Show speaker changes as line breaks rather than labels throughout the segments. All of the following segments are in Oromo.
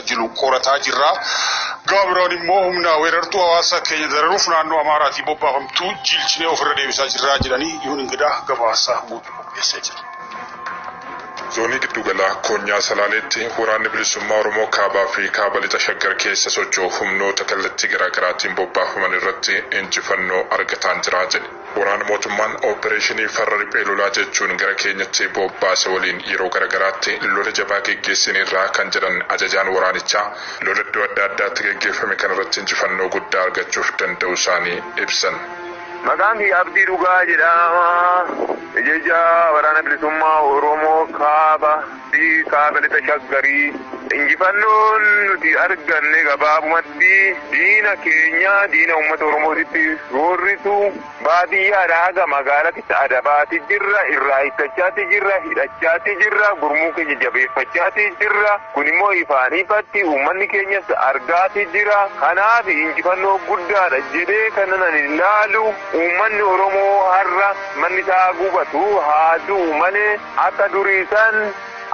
tajaajilu qorataa jirra. Gaabiraan immoo humna weerartuu hawaasa keenya dararuuf naannoo Amaaraatii bobbaafamtuu jilchinee ofirra deebisaa jirra jedhanii yuun ingidaa gabaasa guutuu qopheessee jira.
Zoonii giddugala Koonyaa Salaaleetti waraanni bilisummaa Oromoo kaabaa fi kaaba lixa Shaggar keessa socho'u humnoota kallattii garaagaraatiin bobbaafaman irratti injifannoo argataa jira jedhe. Waraana mootummaan oopereeshinii farra riphee lolaa jechuun gara keenyatti bobbaase waliin yeroo garaagaraatti lola jabaa geggeessinirraa kan jedhan ajajaan waraanichaa lola iddoo adda addaatti geggeeffame kanarratti injifannoo guddaa argachuuf danda'u isaanii ibsan.
Maqaan kiyya Abdii Dhugaa jedhama. Ijejja waraana bilisummaa Oromoo kaaba lixa Shaggarii. Injifannoon nuti arganne gabaabumatti diina keenya diina uummata Oromootitti roorrisu baadiyyaadhaa haga magaalaatti adabaati jirra, irraa hiikkachaati jirra, hidhachaati jirra, gurmuu keenya jabeeffachaati jirra. Kun immoo ifaan ifatti uummanni keenyas argaati jira. Kanaaf injifannoo guddaadha jedhee kanan ilaalu uummanni Oromoo har'a manni isaa gubatu haa du'u malee akka duriisan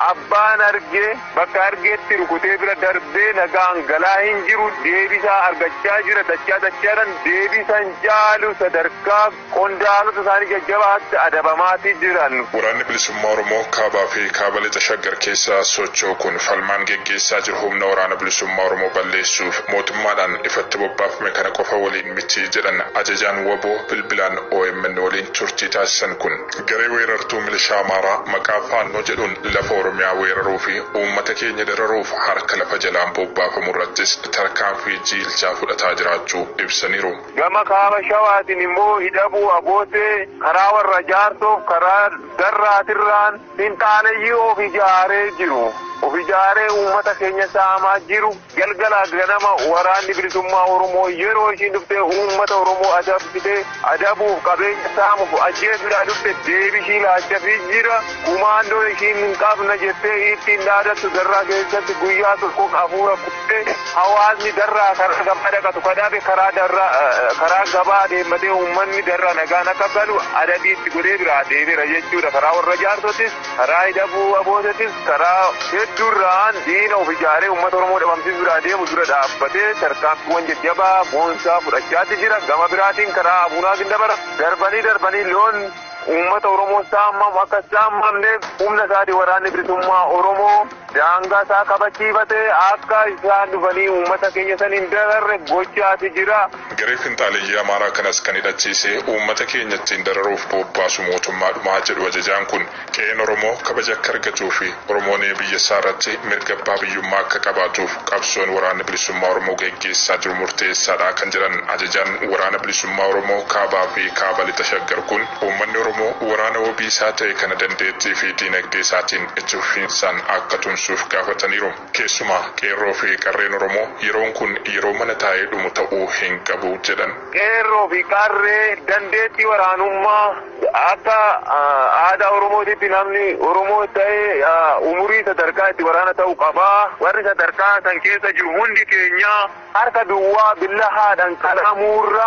abbaan argee bakka argeetti rukutee bira darbee nagaan galaa hin jiru deebisaa argachaa jira dachaadhaan deebisan jaalu sadarkaa qondaalota isaanii jajjabaatti adabamaatii jiran.
Waraanni bilisummaa Oromoo kaabaa fi kaaba lixa Shaggar keessa socho'u kun falmaan geggeessaa jiru humna waraana bilisummaa Oromoo balleessuuf mootummaadhaan ifatti bobbaafame kana qofa waliin miti jedhan ajajaan waboo bilbilaan OMN waliin turtii taasisan kun garee weerartuu milishaa Amaaraa maqaa faannoo jedhuun lafa Oromiyaa weeraruu fi uummata keenya dararuuf harka lafa jalaan bobbaafamu irrattis tarkaanfii jiilchaa fudhataa jiraachuu ibsaniiru.
Gama kaaba shawaatiin immoo hidhabuu abootee karaa warra jaarsoof karaa darraatirraan finxaaleyyii of ijaaree jiru. Of ijaaree uummata keenya saamaa jiru galgala ganama waraanni bilisummaa Oromoo yeroo ishiin dhuftee uummata Oromoo adabsitee adabuuf qabeenya saamuuf ajjeesuudhaan dhufte deebishii laachafii jira. Kumaandoo ishiin hin qabna jettee ittiin dhaadattu darraa keessatti guyyaa tokko hafuura kuttee hawaasni darraa karaa gabaa dhaqatu kadhaabe karaa gabaa deemmatee uummanni darraa nagaan akka galu adabiitti godhee biraa deebiira jechuudha. Karaa warra jaarsotis karaa hidhabuu abootatis karaa duraan diina of ijaaree uummata Oromoo dhabamsiisuu biraa deemu dura dhaabbatee tarkaanfiiwwan jajjabaa boonsaa fudhachaatti jira. Gama biraatiin karaa abuunaatiin dabara darbanii loon uummata Oromoo saamamu akka saamamneef humna isaatii waraanni bilisummaa Oromoo daangaa isaa kabachiifatee akka isaan dhufanii uummata keenya saniin dararre gochaati jira.
Garee finxaaleyyii Amaaraa kanas kan hidhachiisee uummata keenya ittiin dararuuf bobbaasu mootummaadhumaa jedhu ajajaan kun qe'een Oromoo kabaja akka argatuu fi Oromoon biyya isaa irratti mirga abbaa biyyummaa akka qabaatuuf qabsoon waraana bilisummaa Oromoo geggeessaa jiru murteessaadha kan jedhan ajajaan waraana bilisummaa Oromoo kaabaa fi kaaba lixa Shaggar kun uummanni Oromoo waraana wabii isaa ta'e kana dandeettii fi diinagdee isaatiin itti fufiinsaan akka tumsuuf gaafataniiru. Keessumaa qeerroo fi qarreen Oromoo yeroon kun yeroo mana taa'ee dhumu ta'uu hin qabu jedhan.
Qeerroo fi qarree dandeettii waraanummaa akka aadaa Oromootitti namni Oromoo ta'ee umurii sadarkaa itti waraana ta'uu qaba. Warri sadarkaa san keessa jiru hundi keenya harka duwwaa billahaadhaan qalamuurra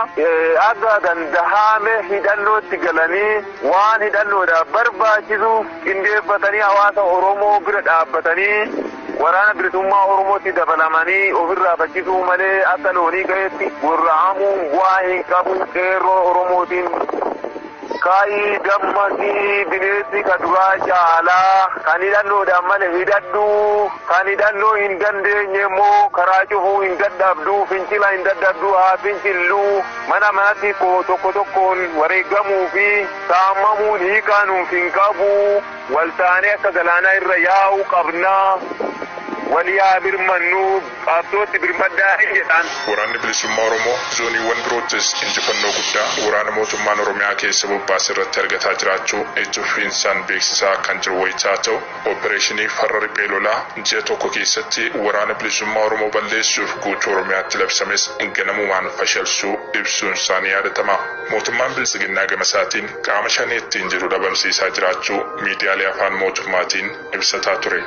akka dandahame hidhannootti galanii waan hidhannoodhaaf barbaachisu qindeeffatanii hawaasa Oromoo bira dhaabbatanii waraana bilisummaa Oromootti dabalamanii ofirraa fakkisuu malee akka loonii ga'eetti gorra'amuun bu'aa hin qabu. Qeerroo Oromootiin kaayii dammaqii bineensi ka duraa caalaa kan hidhannoodhaan malee hidhadhu kan hidhannoo hin dandeenye immoo karaa cufuu hin dadhabdu fincila hin dadhabdu haa fincillu mana manatti tokko tokkoon wareegamuu fi saamamuun hiikaa nuuf hin qabu waltaanee akka galaanaa irra yaa'uu qabna. Waliyaa birmannu qabsootti birmaddaa jedhan.
Waraanni bilisummaa Oromoo zooniiwwan biroottis injifannoo guddaa waraana mootummaan Oromiyaa keessa bobbaase irratti argataa jiraachuu itti fufiinsaan beeksisaa kan jiru wayitaa ta'u oopereeshinii farra riphee lolaa ji'a tokko keessatti waraana bilisummaa Oromoo balleessuuf guutuu Oromiyaatti labsames ganamumaan fashalsuu ibsuun isaanii yaadatama. Mootummaan Bilisiginnaa gama isaatiin qaama shanii ittiin jiru dhabamsiisaa jiraachuu miidiyaalee afaan mootummaatiin ibsataa ture.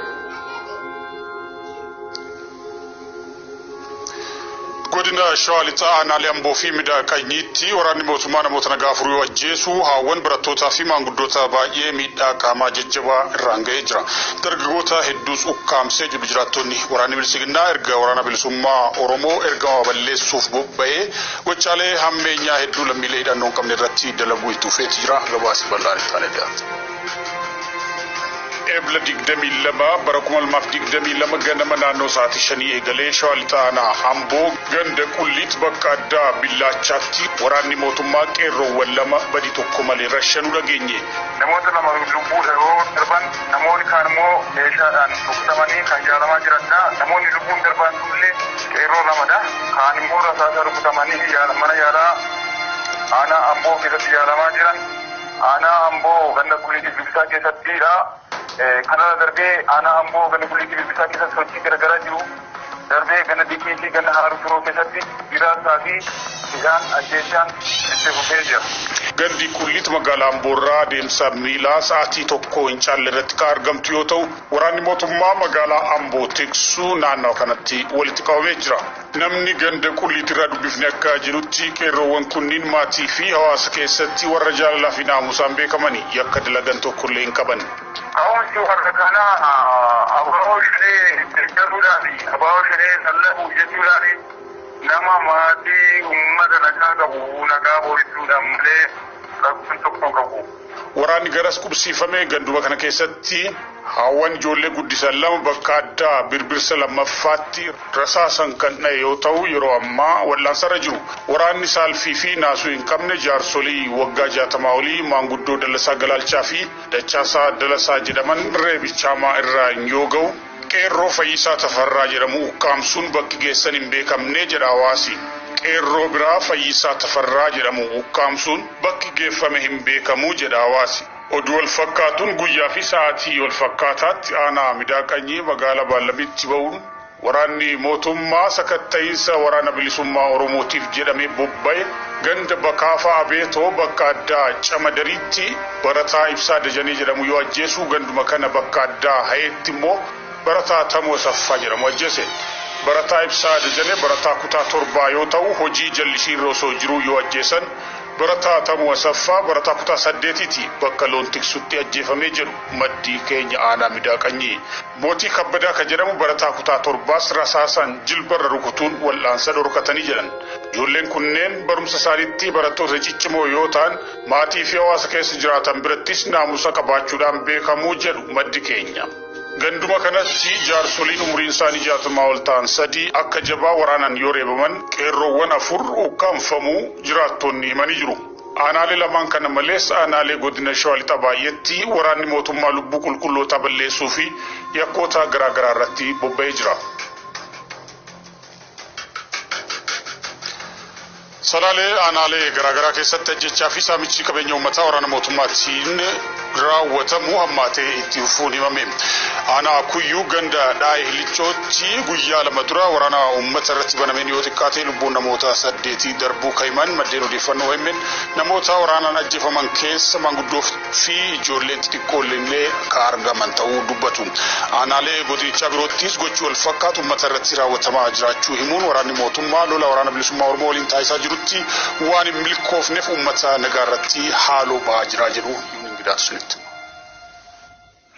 godina shawalixaa aanaalee amboo fi miidhaqanyiitti waraanni mootummaa namoota nagaa afurii ajjeesu haawwan barattootaa fi maanguddoota baay'ee miidhaa qaamaa jajjabaa irraan ga'ee jira. Dargaggoota hedduus ukkaamsee jiru jiraattonni. Waraanni bilisiginnaa erga waraana bilisummaa Oromoo ergama balleessuuf bobba'ee gochaalee hammeenyaa hedduu lammiilee hidhannoo hin qabne irratti dalaguu itti fufeeti jira. Gabaasi bal'aan itti aanee dhiyaata. Ebla digdamii lama bara 2022 ganama naannoo sa'aatii 5 eegalee shawalixaa aanaa Amboo ganda qulliit bakka addaa Billaachaatti waraanni mootummaa qeerroowwan lama badii tokko malee rashanuu dhageenye.
Namoota lama lubbuu darban namoonni kaan immoo meeshaadhaan rukutamanii kan yaalamaa jiranidha. Namoonni lubbuun darban illee qeerroo lamadha. Kaan immoo rasaasa rukutamanii mana yaalaa aanaa Amboo keessatti yaalamaa jiran. Aanaa Amboo ganda qulliit Bilbisaa keessattidha. Kanarra darbee aanaa Amboo ganda qulliit Bilbisaa keessatti sochii garagaraa jiru. Darbee ganda Dikii fi ganda Haaruu Turoo keessatti jiraataa fi bishaan ajjeechaan itti fufee jira.
Gandi qulliit magaalaa Amboorraa deemsa miilaa sa'aatii tokko hin caalle irratti kan argamtu yoo ta'u waraanni mootummaa magaalaa Amboo tiksuu naannoo kanatti walitti qabamee jira. Namni ganda qulliit irraa dubbifne akka jirutti qeerroowwan kunniin maatii fi hawaasa keessatti warra jaalalaa fi naamusaan beekamanii yakka dalagan tokkollee hin qaban.
Ka'umsi warra kanaa abaaboo shiree deeggaruudhaan abaaboo shiree sallahu jechuudhaan nama maatii uummata nagaa qabu nagaa boorisuudhaan malee rakkoon tokko qabu.
Waraanni garas qubsiifamee ganduma kana keessatti haawwan ijoollee guddisan lama bakka addaa birbirsa lammaffaatti rasaasan kan dhaye yoo ta'u yeroo ammaa wal'aansarra jiru. Waraanni saalfii fi naasuu hin qabne jaarsolii waggaa 60 olii maanguddoo Dallasaa Galaalchaa fi Dachaasaa Dalasaa jedhaman reebichaamaa irraa yoo ga'u qeerroo Fayyisaa Tafarraa jedhamu ukkaamsuun bakki geessan hin beekamne jedha hawaasi. Qeerroo biraa Fayyisaa Tafarraa jedhamu ukkaamsuun bakki geeffame hin beekamu jedha hawaasi. Oduu wal fakkaatuun guyyaa fi sa'aatii wal fakkaataatti aanaa Midaaqanyii magaalaa Baallamitti ba'uun waraanni mootummaa sakatta'iinsa waraana bilisummaa Oromootiif jedhamee bobba'e ganda Bakaafaa Abeetoo bakka addaa Camadariitti barataa Ibsaa Dajanee jedhamu yoo ajjeesu ganduma kana bakka addaa Hayeetti immoo barataa Tamoo Saffaa jedhamu ajjeese. Barataa Ibsaa Dajanee barataa kutaa 7 yoo ta'u hojii jallishiirra osoo jiru yoo ajjeesan barataa Tamoo Saffaa barataa kutaa 8ti bakka loon tiksutti ajjeefamee jiru maddii keenya aanaa Midaaqanyii. Mootii Kabbadaa kan jedhamu barataa kutaa 7 rasaasan jilbarra rukutuun wal'aansa dhorkatanii jiran. Ijoolleen kunneen barumsa isaaniitti barattoota ciccimoo yoo ta'an maatii fi hawaasa keessa jiraatan birattis naamusa qabaachuudhaan beekamuu jedhu maddi keenya. Ganduma kanatti jaarsoliin umriin isaanii 60 ol ta'an 3 akka jabaa waraanan yoo reebaman qeerroowwan 4 ukkaamfamuu jiraattonni himanii jiru. Aanaalee lamaan kana malees aanaalee godina shawalixaa baay'eetti waraanni mootummaa lubbuu qulqullootaa balleessuu fi yakkoota garaagaraa irratti bobba'ee jira. Salaalee aanaalee garaagaraa keessatti ajjechaa fi saamichi qabeenya uummataa waraana mootummaatiin raawwatamu hammaatee itti fufuun himame. Aanaa Kuyyuu ganda Dhaa'ee Hilichootti guyyaa 2 dura waraana uummata irratti banameen yoo xiqqaate lubbuun namoota 8 darbuu kaiman maddeen odeeffannoo himan namoota waraanaan ajjeefaman keessa maanguddoo fi ijoolleen xixiqqoollee kan argaman ta'uu dubbatu. Aanaalee godinichaa biroottis gochii wal fakkaatu uummata irratti raawwatamaa jiraachuu himuun waraanni mootummaa lola waraana bilisummaa Oromoo waliin taasisaa jirutti waan hin milkoofneef uummata nagaa irratti haaloo ba'aa jira jedhu sunitti.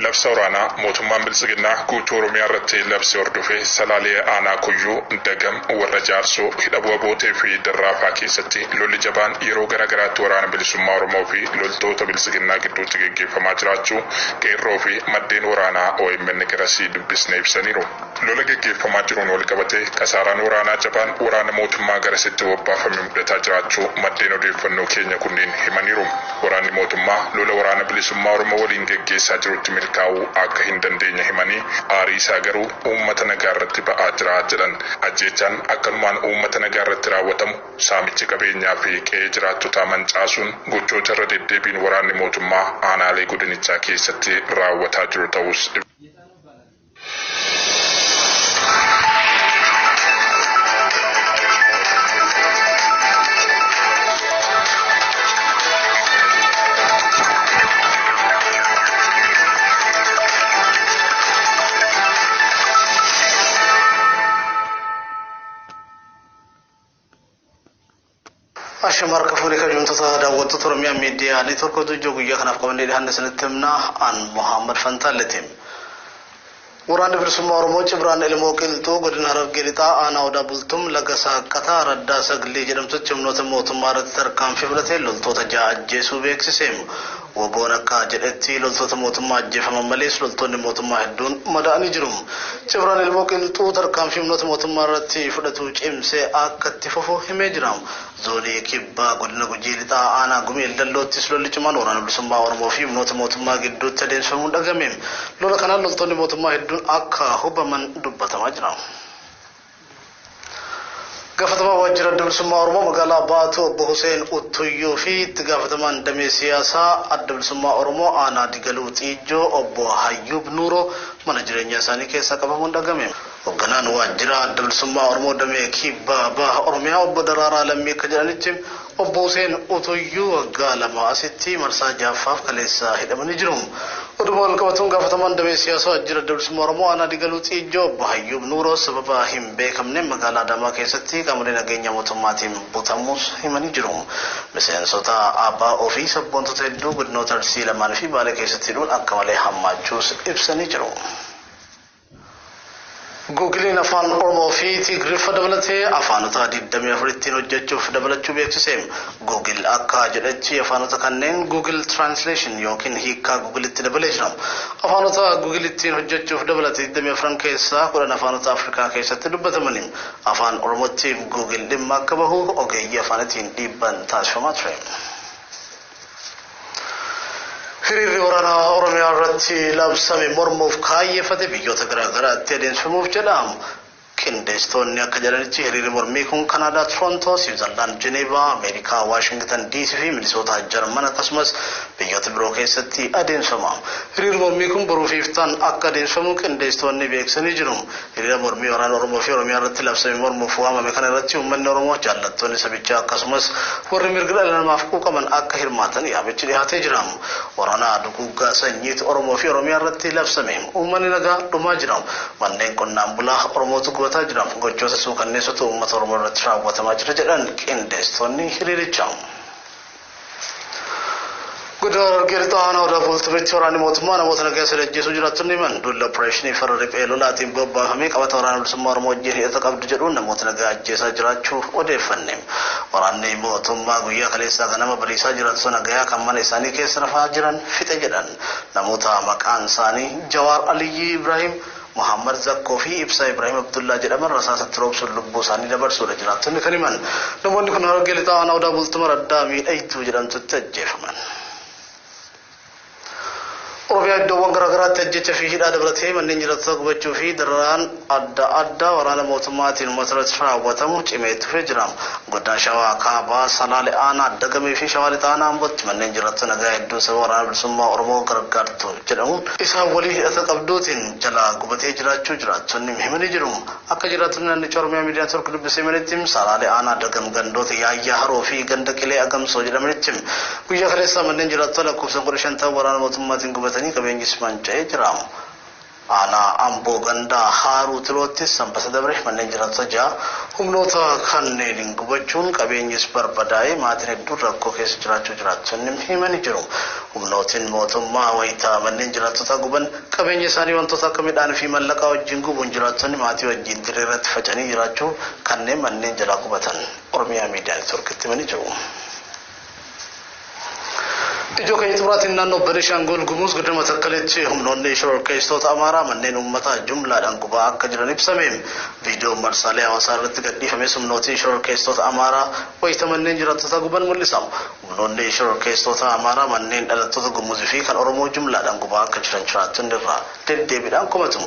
Labsa waraanaa mootummaan bilisiginnaa guutuu Oromiyaa irratti labsi hordofee Salaalee aanaa Kuyyuu Dagam warra Jaarsoo hidha bu'a bootee fi Darraafaa keessatti lolli jabaan yeroo garaagaraatti waraana bilisummaa Oromoo fi loltoota bilisiginnaa gidduutti gaggeeffamaa jiraachuu qeerroo fi maddeen waraanaa OMN garasii dubbisnee ibsaniiru. Lola gaggeeffamaa jiruun wal qabatee kasaaraan waraanaa jabaan waraana mootummaa garasitti bobbaafamee mudataa jiraachuu maddeen odeeffannoo keenya kunneen himaniiru. Waraanni mootummaa lola waraana bilisummaa Oromoo waliin gaggeessaa jirutti milkaa'uu akka hin dandeenye himanii aarii isaa garuu uummata nagaa irratti ba'aa jira jedhan. Ajjeechaan akkanumaan uummata nagaa irratti raawwatamu saamichi qabeenyaa fi qe'ee jiraattotaa mancaasuun gochoota irra deddeebiin waraanni mootummaa aanaalee godinichaa keessatti raawwataa jiru ta'us.
أشمر كفوري كجوم تطهر وتطرمي ميديا نتورك دوجو يخنف قبل الهند سنتمنا عن محمد فانتالتيم وران برسم أورمو جبران الموكل تو قدن هرب جريتا أنا ودا بلتم لقسا قطار الدا سقلي جرم تجمنوت موت مارت تركام في بلته للتو تجا جيسو بيكسيسيم وبونكا جريتي للتو موت ما جفم مليس للتو موت ما هدون مداني جرم جبران الموكل تو تركام في موت مارت فلتو جمسي أكتففو همجرام زولي كبا قدن جريتا أنا قمي اللو تسلو لجمان وران برسم أورمو في موت ما قدو تدين سمون دقميم لولا كان للتو موت ما هدون akka hubaman dubbatamaa jira. Gaafatama waajjira bilisummaa Oromoo magaalaa Baatoo Obbo Hussein Uttuyyoo fi itti gaafatamaan damee siyaasaa adda bilisummaa Oromoo aanaa Digaluu Xiijoo Obbo Hayyuub Nuuroo mana jireenyaa isaanii keessaa qabamuun dhagame. Hoogganaan waajjira adda bilisummaa Oromoo damee kibbaa baha Oromiyaa Obbo Daraaraa Lammii akka jedhanitti Obbo Hussein Uttuyyoo waggaa lama asitti marsaa jaffaaf kaleessa hidhamanii jiru. Oduma walqabatuun gaafatamaan damee siyaasaa waajjira adda bilisummaa Oromoo aanaa Digaluu Xiijoo Obbo Hayyuub Nuuroo sababa hin beekamne magaalaa Adaamaa keessatti qaamolee nageenya mootummaatiin butamus himanii jiru. Miseensota abbaa ofii sabboontota hedduu godinoota Arsii lamaan fi Baalee keessatti hidhuun akka malee hammaachuus ibsanii jiru. Googiliin afaan Oromoo fi Tigiriffa dabalatee afaanota 24 ittiin hojjechuuf dabalachuu beeksiseem. Googil akka jedhetti afaanota kanneen Google Translation yookiin hiikkaa Googilitti dabalee jira. Afaanota Googil ittiin hojjechuuf dabalate 24 keessaa 10 afaanota Afrikaa keessatti dubbatamaniin afaan Oromootti Googil dhimma akka bahu ogeeyyii afaanitiin dhiibban taasifamaa ture. Hiriirri waraanaa Oromiyaa irratti labsame mormuuf kaayyeffate biyyoota garaagaraatti adeemsifamuuf jedhamu. Qindeessitoonni akka jedhanitti hiriirri mormii kun Kanaadaa, Torontoo, Siwiizerlaand, Jeneevaa, Ameerikaa, Waashingtan DC fi Minisoota Jarman akkasumas biyyoota biroo keessatti adeemsifama. Hiriirri mormii kun boruu fi iftaan akka adeemsifamu qindeessitoonni beeksisanii jiru. Hiriira mormii waraana Oromoo fi Oromiyaa irratti labsame mormuuf waamame kana irratti uummanni Oromoo jaallattoonni sabichaa akkasumas warri mirga dhala namaaf quuqaman akka hirmaatan yaamichi dhiyaatee jira. Waraana duguuggaa sanyiitu Oromoo fi Oromiyaa irratti labsame uummanni nagaa dhumaa jira. Manneen qonnaan bulaa Oromootu gubataa jira. Gochoota suukanneessota uummata Oromoo irratti raawwatamaa jira jedhan qindeessitoonni hiriirichaa. Guddaa Geerixaanaa Odaa Bultumetti waraanni mootummaa namoota nagaa sadajjeesuu jiraattonni himan dulla opereeshinii farra riphee lolaatiin bobbaafamee qabata waraana bilisummaa Oromoo wajjin hidhata qabdu jedhuun namoota nagaa ajjeesaa jiraachuu odeeffanne. Waraanni mootummaa guyyaa kaleessaa ganama bariisaa jiraattota nagaa kan mana isaanii keessa rafaa jiran fixe jedhan. Namoota maqaan isaanii Jawaar Aliyyi Ibrahim, Muhammad Zakko fi Ibsaa Ibrahim Abdullah jedhaman rasaasatti roobsuun lubbuu isaanii dabarsuudha jiraattonni kan himan. Namoonni kun harargee lixaa aanaa Odaa Bultumee addaa miidhaytuu jedhamtutti ajjeefaman. Oromiyaa iddoowwan garaagaraatti ajjecha fi hidhaa dabalatee manneen jiraattota gubachuu fi dararaan adda addaa waraana mootummaatiin uummata irratti raawwatamu cimee tufee jira. Godina Shawaa Kaabaa, Salaalee Aanaa, Dagamee fi Shawaa Lixaa Aanaa Ambootti manneen jiraattota nagaa hedduu sababa waraana bilisummaa Oromoo gargaartu jedhamuun isaan walii hidhata qabduutiin jalaa gubatee jiraachuu jiraattonni himanii jiru. Akka jiraattonni naannicha Oromiyaa miidiyaa tokko dubbisee manitti Salaalee Aanaa Dagam gandoota Yaayyaa Haroo fi Ganda Qilee Agamsoo jedhamanitti guyyaa kaleessaa manneen jiraattota lakkoofsa 15 waraana mootummaatiin gubatanii qabeenyis manca'ee jira. Aanaa Amboo Gandaa Haaruu Tilootti sanbata dabre manneen jiraattota 6 humnoota kanneen gubachuun qabeenyis barbadaa'ee maatiin hedduun rakkoo keessa jiraachuu jiraattonni himanii jiru. Humnootiin mootummaa wayitaa manneen jiraattota guban qabeenya isaanii wantoota akka midhaan fi mallaqaa wajjin gubuun jiraattonni maatii wajjin dirree irratti facanii jiraachuu kanneen manneen jalaa gubatan Oromiyaa miidiyaa neetwoorkitti himanii jiru. Ijoo keenya xumuraatiin naannoo Benishaangul Gumuz godina Matakkaleetti humnoonni shororkeessitoota Amaaraa manneen uummataa jumlaadhaan gubaa akka jiran ibsame. Viidiyoon marsaalee hawaasaa irratti gadhiifame humnootiin shororkeessitoota Amaaraa wayita manneen jiraattota guban mul'isa. Humnoonni shororkeessitoota Amaaraa manneen dhalattoota Gumuzii fi kan Oromoo jumlaadhaan gubaa akka jiran jiraattonni irraa deddeebiidhaan komatu.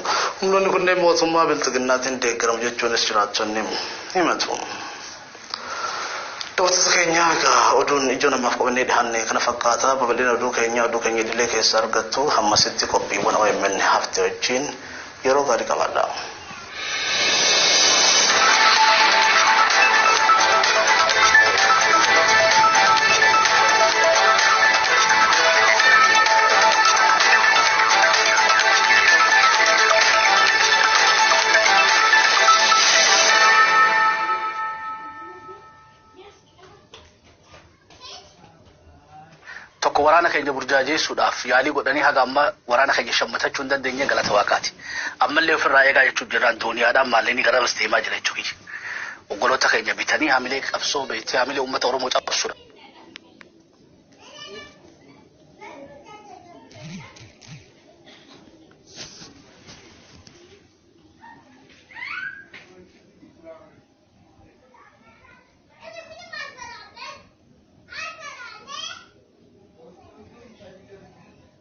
Humnoonni kunneen mootummaa bilxiginnaatiin deeggaramu jechuunis jiraattonni himatu. Dootota keenya egaa oduun ijoo namaaf qabannee dhiyaanne kana fakkaata. Babal'ina oduu keenya idilee keessa argattu hammasitti qophiiwwan OMN hafte wajjin yeroo gaarii qabaadha. waraana keenya burjaajeessuudhaaf yaalii godhanii haga amma waraana keenya shammatachuu hin dandeenye galata waaqaati. Ammallee ofirraa eegaa jechuun jiraan dooniyaadhaan maalleen gara basteemaa jira jechuudha. Oggoloota keenya bitanii hamilee qabsoo beektee hamilee uummata Oromoo cabsuudha.